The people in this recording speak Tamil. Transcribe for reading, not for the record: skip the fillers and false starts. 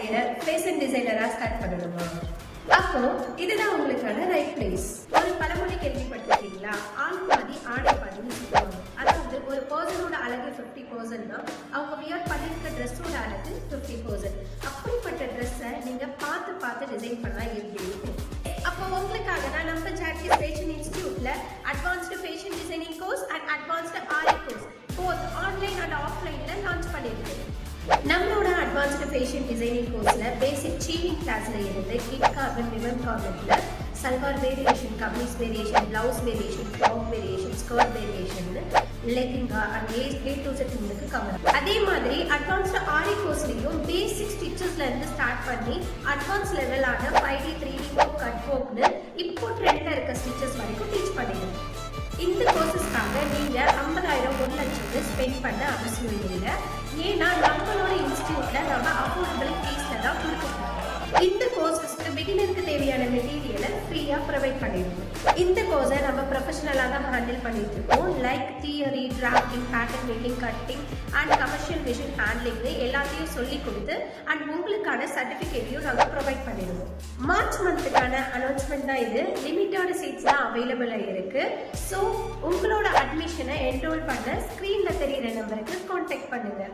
கரியர ஃபேஷன் டிசைனரா ஸ்டார்ட் பண்ணணுமா? அப்போ இதுதான் உங்களுக்கான ரைட் பிளேஸ். ஒரு பழமொழி கேள்விப்பட்டிருக்கீங்களா? ஆள் பாதி ஆடை பாதின்னு சொல்லுவாங்க. அதாவது ஒரு பர்சனோட அழகு 50% தான், அவங்க வியர் பண்ணிருக்க ட்ரெஸ்ஸோட அழகு 50%. அப்படிப்பட்ட ட்ரெஸ்ஸை நீங்க பார்த்து பார்த்து டிசைன் பண்ணா எப்படி இருக்கும்? அப்போ உங்களுக்காக தான் நம்ம ஜாக்கி ஃபேஷன் இன்ஸ்டிடியூட்ல advanced fashion designing course and advanced aari course both online and ஆஃப்லைன்ல லான்ச் பண்ணியிருக்கோம். நம்மளோட அட்வான்ஸ்டு ஃபேஷன் டிசைனிங் கோர்ஸ்ல பேசிக் சீவிங் கிளாஸ்ல இருந்து கிட் கார்பன் ரிவன் கார்பன்ல salwar variation, kameez variation, blouse variation, top variation, skirt variation, லெகிங்கா அண்ட் A to Z உங்களுக்கு கவர். அதே மாதிரி அட்வான்ஸ்டு ஆரி கோர்ஸ்லயும் பேசிக் ஸ்டிச்சஸ்ல இருந்து ஸ்டார்ட் பண்ணி அட்வான்ஸ் லெவலான 5D 3D கட் ஒர்க்னு இப்போ ட்ரெண்ட்ல இருக்க ஸ்டிச்சஸ் வரைக்கும் டீச் பண்ணிடுவோம். இந்த கோர்சஸ்க்காக நீங்க 50,000 1 லட்சம் ஸ்பெண்ட் பண்ண அவசியம் இல்லை. ஏன்னா நம்மளோட இன்ஸ்டிடியூட்ல நம்ம அஃபோர்டபிள் ஃபீஸ்ல தான் கொடுக்கணும். இந்த கோர்சஸ்க்கு பிகினருக்கு தேவையான மெட்டீரியலை ஃப்ரீயா ப்ரொவைட் பண்ணிடுவோம். இந்த கோர்ஸை நம்ம ப்ரொஃபஷனலாக தான் ஹேண்டில் பண்ணிட்டு இருக்கோம். Like theory, drafting, pattern making, cutting and commercial vision ஹேண்ட்லிங்னு எல்லாத்தையும் சொல்லி கொடுத்து அண்ட் உங்களுக்கான சர்டிஃபிகேட்டையும் நாங்கள் ப்ரொவைட் பண்ணிடுவோம். மார்ச் மந்த்துக்கான அனௌன்ஸ்மெண்ட் தான் இது. லிமிட்டட் சீட்ஸ் தான் அவைலபிளாக இருக்கு. ஸோ உங்களோட அட்மிஷனை என்ரோல் பண்ண ஸ்க்ரீன்ல தெரியிற நம்பருக்கு கான்டாக்ட் பண்ணுங்க.